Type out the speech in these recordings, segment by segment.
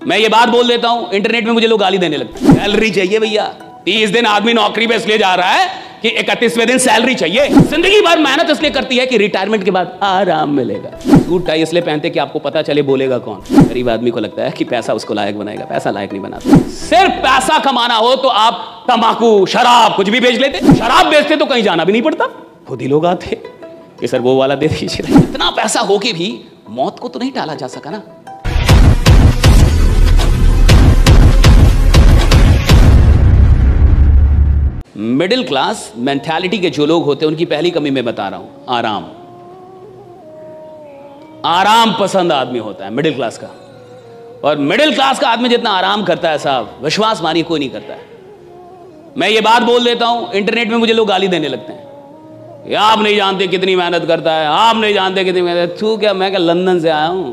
मैं ये बात बोल देता हूं, इंटरनेट में मुझे लोग गाली देने लगते हैं। सैलरी चाहिए भैया, 30 दिन आदमी नौकरी पे इसलिए जा रहा है कि 31वें दिन सैलरी चाहिए। जिंदगी भर मेहनत इसलिए करती है कि रिटायरमेंट के बाद आराम मिलेगा। सूट टाई इसलिए पहनते कि आपको पता चले बोलेगा कौन। गरीब आदमी को लगता है कि पैसा उसको लायक बनाएगा, पैसा लायक नहीं बनाता। सिर्फ पैसा कमाना हो तो आप तंबाकू, शराब कुछ भी बेच लेते। शराब बेचते तो कहीं जाना भी नहीं पड़ता, खुद ही लोग आते कि सर वो वाला दे दीजिए। इतना पैसा हो के भी मौत को तो नहीं टाला जा सका ना। मिडिल क्लास मेंटालिटी के जो लोग होते हैं उनकी पहली कमी मैं बता रहा हूं, आराम। आराम पसंद आदमी होता है मिडिल क्लास का। और मिडिल क्लास का आदमी जितना आराम करता है साहब, विश्वास मानिए कोई नहीं करता है। मैं ये बात बोल देता हूं, इंटरनेट में मुझे लोग गाली देने लगते हैं, आप नहीं जानते कितनी मेहनत करता है, आप नहीं जानते कितनी मेहनत। तू क्या, मैं क्या लंदन से आया हूं,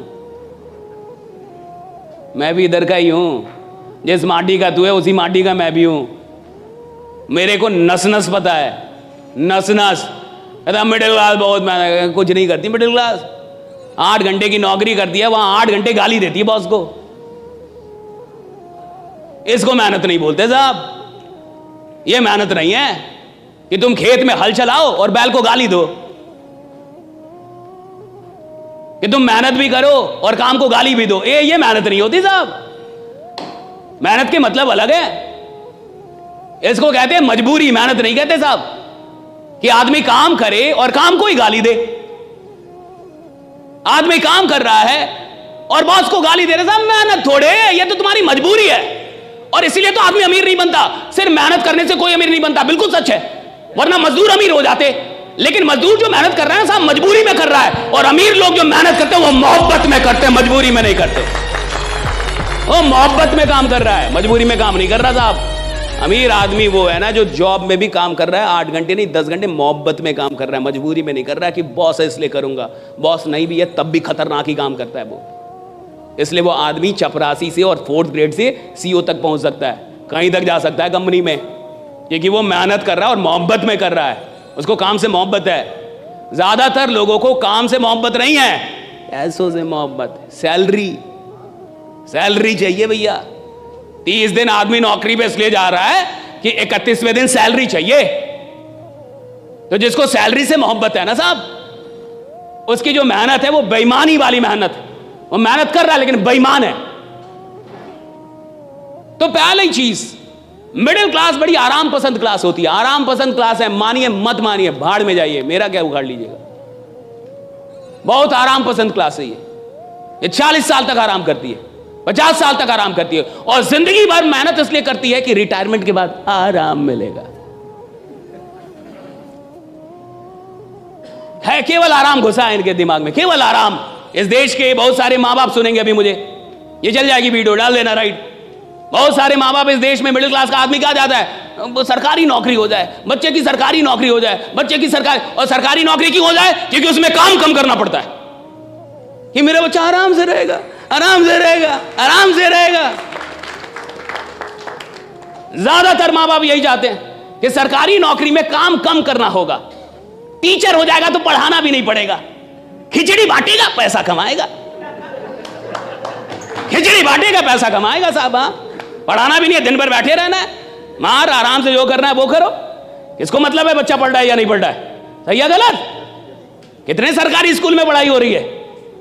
मैं भी इधर का ही हूं। जिस माटी का तू है उसी माटी का मैं भी हूं। मेरे को नस नस पता है, नस नस। मिडिल क्लास बहुत मेहनत, कुछ नहीं करती मिडिल क्लास। 8 घंटे की नौकरी करती है, वहां 8 घंटे गाली देती है बॉस को। इसको मेहनत नहीं बोलते साहब। ये मेहनत नहीं है कि तुम खेत में हल चलाओ और बैल को गाली दो, कि तुम मेहनत भी करो और काम को गाली भी दो। ये मेहनत नहीं होती साहब। मेहनत के मतलब अलग है। इसको कहते हैं मजबूरी, मेहनत नहीं कहते साहब। कि आदमी काम करे और काम को ही गाली दे। आदमी काम कर रहा है और बॉस को गाली दे रहे साहब, मेहनत थोड़े, ये तो तुम्हारी मजबूरी है। और इसीलिए तो आदमी अमीर नहीं बनता। सिर्फ मेहनत करने से कोई अमीर नहीं बनता, बिल्कुल सच है। वरना मजदूर अमीर हो जाते। लेकिन मजदूर जो मेहनत कर रहा है साहब मजबूरी में कर रहा है। और अमीर लोग जो मेहनत करते हैं वो मोहब्बत में करते हैं, मजबूरी में नहीं करते। वो मोहब्बत में काम कर रहा है, मजबूरी में काम नहीं कर रहा साहब। अमीर आदमी वो है ना जो जॉब में भी काम कर रहा है, 8 घंटे नहीं 10 घंटे मोहब्बत में काम कर रहा है, मजबूरी में नहीं कर रहा है कि बॉस है इसलिए करूंगा। बॉस नहीं भी है तब भी खतरनाक ही काम करता है वो। इसलिए वो आदमी चपरासी से और 4th ग्रेड से CEO तक पहुंच सकता है, कहीं तक जा सकता है कंपनी में, क्योंकि वो मेहनत कर रहा है और मोहब्बत में कर रहा है। उसको काम से मोहब्बत है। ज्यादातर लोगों को काम से मोहब्बत नहीं है, पैसों से मोहब्बत। सैलरी चाहिए भैया। 30 दिन आदमी नौकरी पे इसलिए जा रहा है कि 31वें दिन सैलरी चाहिए। तो जिसको सैलरी से मोहब्बत है ना साहब, उसकी जो मेहनत है वो बेईमानी वाली मेहनत। वो मेहनत कर रहा है लेकिन बेईमान है। तो पहली चीज, मिडिल क्लास बड़ी आराम पसंद क्लास होती है। आराम पसंद क्लास है, मानिए मत मानिए, भाड़ में जाइए, मेरा क्या उखाड़ लीजिएगा। बहुत आराम पसंद क्लास है ये 40 साल तक आराम करती है, 50 साल तक आराम करती है। और जिंदगी भर मेहनत इसलिए करती है कि रिटायरमेंट के बाद आराम मिलेगा। है केवल आराम घुसा है इनके दिमाग में, केवल आराम। इस देश के बहुत सारे माँ बाप सुनेंगे अभी मुझे, ये चल जाएगी वीडियो, डाल देना राइट। बहुत सारे माँ बाप इस देश में, मिडिल क्लास का आदमी क्या चाहता है, सरकारी नौकरी हो जाए, बच्चे की सरकारी नौकरी हो जाए, बच्चे की सरकारी। और सरकारी नौकरी क्यों हो जाए? क्योंकि उसमें काम कम करना पड़ता है कि मेरा बच्चा आराम से रहेगा, आराम से रहेगा, आराम से रहेगा। ज्यादातर माँ बाप यही चाहते हैं कि सरकारी नौकरी में काम कम करना होगा। टीचर हो जाएगा तो पढ़ाना भी नहीं पड़ेगा, खिचड़ी बांटेगा पैसा कमाएगा, खिचड़ी बांटेगा पैसा कमाएगा साहब। पढ़ाना भी नहीं है, दिन भर बैठे रहना है, मार आराम से जो करना है वो करो। किसको मतलब है बच्चा पढ़ रहा है या नहीं पढ़ रहा है, सही है गलत? कितने सरकारी स्कूल में पढ़ाई हो रही है,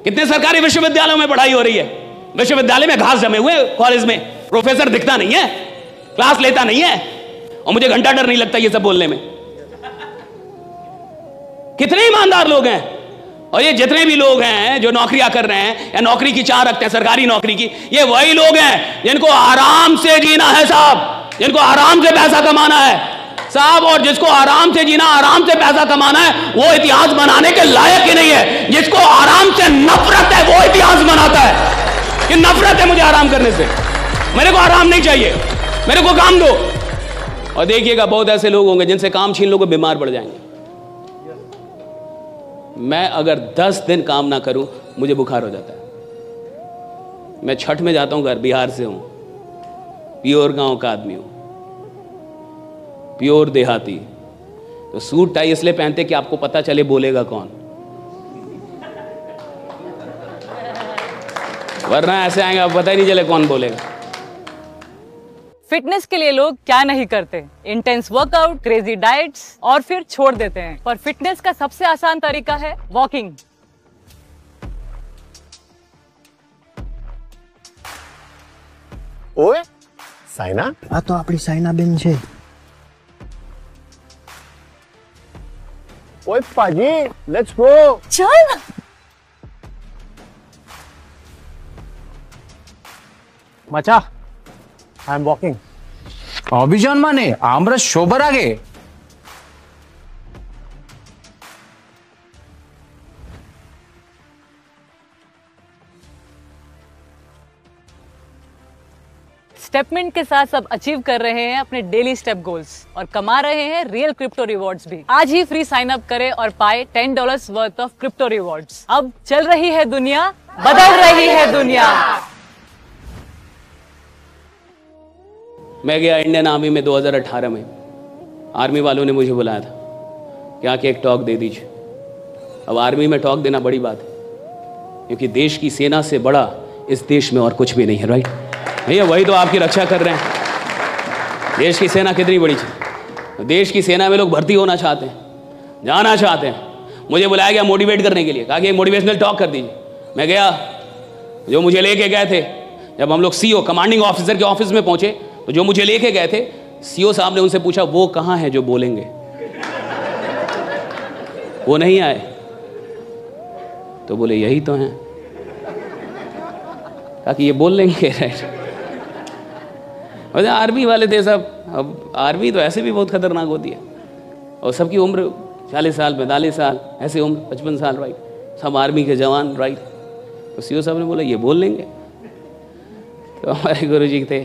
कितने सरकारी विश्वविद्यालयों में पढ़ाई हो रही है। विश्वविद्यालय में घास जमे हुए, कॉलेज में प्रोफेसर दिखता नहीं है, क्लास लेता नहीं है, और मुझे घंटा डर नहीं लगता ये सब बोलने में। कितने ईमानदार लोग हैं। और ये जितने भी लोग हैं जो नौकरियां कर रहे हैं या नौकरी की चाह रखते हैं सरकारी नौकरी की, ये वही लोग हैं जिनको आराम से जीना है साहब, जिनको आराम से पैसा कमाना है साहब। और जिसको आराम से जीना, आराम से पैसा कमाना है, वो इतिहास बनाने के लायक ही नहीं है। जिसको आराम से नफरत है वो इतिहास बनाता है कि नफरत है मुझे आराम करने से, मेरे को आराम नहीं चाहिए, मेरे को काम दो। और देखिएगा बहुत ऐसे लोग होंगे जिनसे काम छीन लोगे, बीमार पड़ जाएंगे। मैं अगर 10 दिन काम ना करूं मुझे बुखार हो जाता है। मैं छठ में जाता हूं घर, बिहार से हूं, प्योर गांव का आदमी हूं, प्योर देहाती। तो सूट टाई इसलिए पहनते कि आपको पता चले बोलेगा कौन। वरना ऐसे आएंगे अब पता ही नहीं चले कौन बोलेगा। फिटनेस के लिए लोग क्या नहीं करते, इंटेंस वर्कआउट, क्रेजी डाइट्स और फिर छोड़ देते हैं। पर फिटनेस का सबसे आसान तरीका है वॉकिंग। ओए साइना, આ તો આપણી સાયનાબેન છે। ओए पाजी, लेट्स गो। चल। मचा, आई एम वॉकिंग। অভিযান মানে আমরা সবার আগে। स्टेपमिंट के साथ सब अचीव कर रहे हैं अपने डेली स्टेप गोल्स और कमा रहे हैं रियल क्रिप्टो रिवॉर्ड्स भी। आज ही फ्री साइन अप करें और पाए $10 वर्थ ऑफ क्रिप्टो रिवॉर्ड्स। अब चल रही है दुनिया, बदल रही है दुनिया। मैं गया इंडियन आर्मी में 2018 में। आर्मी वालों ने मुझे बुलाया था कि आके एक टॉक दे दीजिए। अब आर्मी में टॉक देना बड़ी बात है, क्योंकि देश की सेना से बड़ा इस देश में और कुछ भी नहीं है, राइट भैया? वही तो आपकी रक्षा कर रहे हैं। देश की सेना कितनी बड़ी है। देश की सेना में लोग भर्ती होना चाहते हैं, जाना चाहते हैं। मुझे बुलाया गया मोटिवेट करने के लिए, कहा कि एक मोटिवेशनल टॉक कर दीजिए। मैं गया, जो मुझे लेके गए थे, जब हम लोग सीओ कमांडिंग ऑफिसर के ऑफिस में पहुंचे तो जो मुझे लेके गए थे, सीओ साहब ने उनसे पूछा वो कहाँ है जो बोलेंगे। वो नहीं आए तो बोले यही तो हैं। कहा कि ये बोल लेंगे, राइट? आर्मी वाले थे सब। अब आर्मी तो ऐसे भी बहुत खतरनाक होती है, और सबकी उम्र 40 साल 45 साल, ऐसे उम्र 55 साल, राइट? सब आर्मी के जवान, राइट? तो सीओ साहब ने बोला ये बोल लेंगे। तो हमारे गुरु जी थे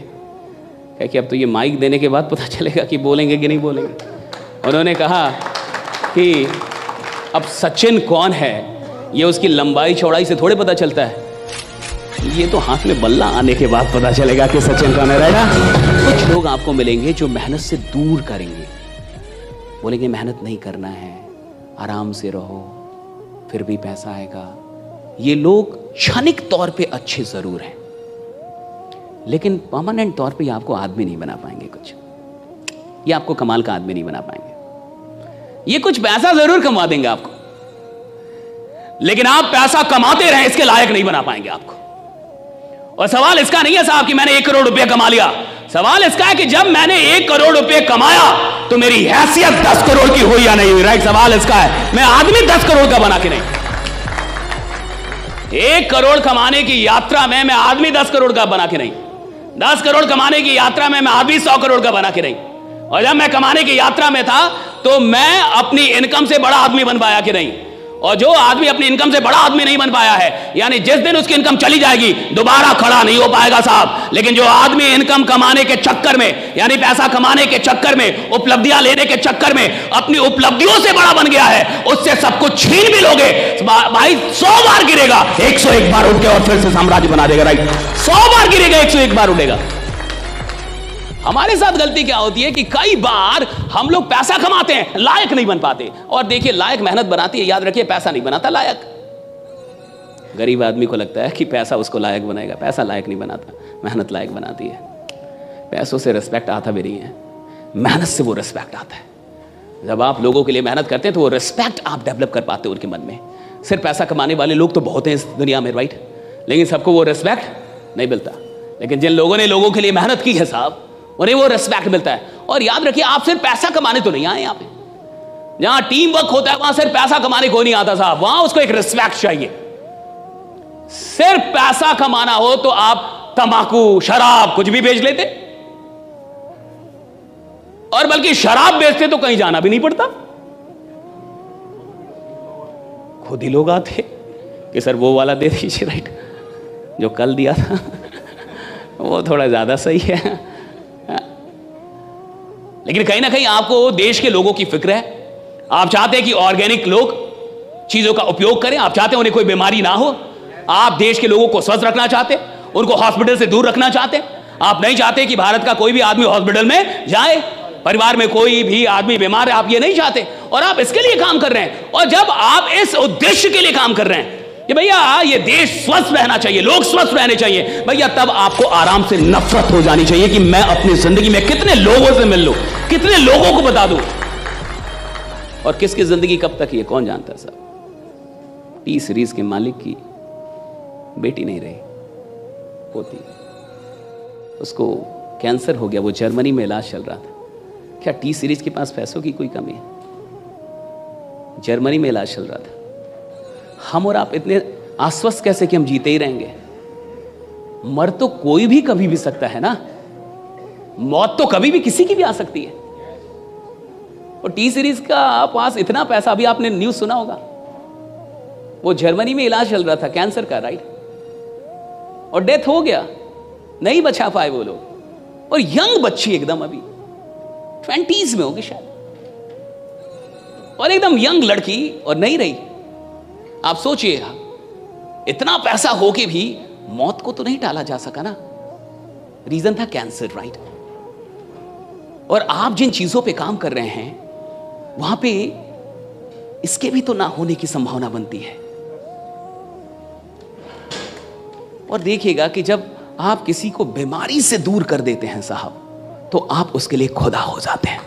कि अब तो ये माइक देने के बाद पता चलेगा कि बोलेंगे कि नहीं बोलेंगे। उन्होंने कहा कि अब सचिन कौन है ये उसकी लंबाई चौड़ाई से थोड़े पता चलता है, ये तो हाथ में बल्ला आने के बाद पता चलेगा कि सचिन कौन है, राइट? कुछ लोग आपको मिलेंगे जो मेहनत से दूर करेंगे, बोलेंगे मेहनत नहीं करना है, आराम से रहो, फिर भी पैसा आएगा। ये लोग क्षणिक तौर पे अच्छे जरूर हैं, लेकिन परमानेंट तौर पे ये आपको आदमी नहीं बना पाएंगे। कुछ ये आपको कमाल का आदमी नहीं बना पाएंगे। ये कुछ पैसा जरूर कमा देंगे आपको, लेकिन आप पैसा कमाते रहें इसके लायक नहीं बना पाएंगे आपको। और सवाल इसका नहीं है साहब कि मैंने 1 करोड़ रुपए कमा लिया। सवाल इसका है कि जब मैंने 1 करोड़ रुपए कमाया तो मेरी हैसियत 10 करोड़ की हुई या नहीं हुई, राइट? सवाल इसका है। मैं आदमी 10 करोड़ का बना के नहीं। 1 करोड़ कमाने की यात्रा में मैं आदमी 10 करोड़ का बना के नहीं। 10 करोड़ कमाने की यात्रा में मैं आदमी 100 करोड़ का बना के नहीं। और जब मैं कमाने की यात्रा में था तो मैं अपनी इनकम से बड़ा आदमी बन पाया कि नहीं। और जो आदमी अपनी इनकम से बड़ा आदमी नहीं बन पाया है, यानी जिस दिन उसकी इनकम चली जाएगी दोबारा खड़ा नहीं हो पाएगा साहब। लेकिन जो आदमी इनकम कमाने के चक्कर में, यानी पैसा कमाने के चक्कर में, उपलब्धियां लेने के चक्कर में अपनी उपलब्धियों से बड़ा बन गया है, उससे सब कुछ छीन भी लोगे भाई 100 बार गिरेगा, 101 बार उठ के और फिर से साम्राज्य बना देगा, राइट? 100 बार गिरेगा, 101 बार उठेगा। हमारे साथ गलती क्या होती है कि कई बार हम लोग पैसा कमाते हैं, लायक नहीं बन पाते। और देखिए, लायक मेहनत बनाती है, याद रखिए, पैसा नहीं बनाता लायक। गरीब आदमी को लगता है कि पैसा उसको लायक बनाएगा, पैसा लायक नहीं बनाता, मेहनत लायक बनाती है। पैसों से रिस्पेक्ट आता भी नहीं है, मेहनत से वो रिस्पेक्ट आता है। जब आप लोगों के लिए मेहनत करते हैं तो वो रिस्पेक्ट आप डेवलप कर पाते हो उनके मन में। सिर्फ पैसा कमाने वाले लोग तो बहुत हैं इस दुनिया में, राइट? लेकिन सबको वो रिस्पेक्ट नहीं मिलता। लेकिन जिन लोगों ने लोगों के लिए मेहनत की है साहब, उन्हें वो रिस्पेक्ट मिलता है। और याद रखिए, आप सिर्फ पैसा कमाने तो नहीं आए यहाँ पे। जहां टीम वर्क होता है वहां सिर्फ पैसा कमाने को नहीं आता साहब, वहां उसको एक रिस्पेक्ट चाहिए। सिर्फ पैसा कमाना हो तो आप तंबाकू, शराब कुछ भी बेच लेते, और बल्कि शराब बेचते तो कहीं जाना भी नहीं पड़ता। खुद ही लोग आते कि सर वो वाला दे दीजिए, राइट? जो कल दिया था वो थोड़ा ज्यादा सही है। लेकिन कहीं ना कहीं आपको देश के लोगों की फिक्र है। आप चाहते हैं कि ऑर्गेनिक लोग चीजों का उपयोग करें, आप चाहते हैं उन्हें कोई बीमारी ना हो, आप देश के लोगों को स्वस्थ रखना चाहते हैं, उनको हॉस्पिटल से दूर रखना चाहते हैं। आप नहीं चाहते कि भारत का कोई भी आदमी हॉस्पिटल में जाए, परिवार में कोई भी आदमी बीमार है, आप ये नहीं चाहते, और आप इसके लिए काम कर रहे हैं। और जब आप इस उद्देश्य के लिए काम कर रहे हैं, कि भैया ये देश स्वस्थ रहना चाहिए, लोग स्वस्थ रहने चाहिए, भैया तब आपको आराम से नफरत हो जानी चाहिए कि मैं अपनी जिंदगी में कितने लोगों से मिल लूं, कितने लोगों को बता दूं, और किसकी जिंदगी कब तक ये कौन जानता है साहब। टी सीरीज के मालिक की बेटी नहीं रही, होती, उसको कैंसर हो गया, वो जर्मनी में इलाज चल रहा था। क्या टी सीरीज के पास पैसों की कोई कमी है? जर्मनी में इलाज चल रहा था। हम और आप इतने आश्वस्त कैसे कि हम जीते ही रहेंगे? मर तो कोई भी कभी भी सकता है ना, मौत तो कभी भी किसी की भी आ सकती है। और टी सीरीज का पास इतना पैसा, अभी आपने न्यूज सुना होगा, वो जर्मनी में इलाज चल रहा था कैंसर का, राइट, और डेथ हो गया, नहीं बचा पाए वो लोग। और यंग बच्ची एकदम अभी 20s में होगी शायद, और एकदम यंग लड़की, और नहीं रही। आप सोचिए, इतना पैसा हो के भी मौत को तो नहीं टाला जा सका ना, रीजन था कैंसर, राइट। और आप जिन चीजों पे काम कर रहे हैं वहां पे इसके भी तो ना होने की संभावना बनती है। और देखिएगा कि जब आप किसी को बीमारी से दूर कर देते हैं साहब, तो आप उसके लिए खुदा हो जाते हैं।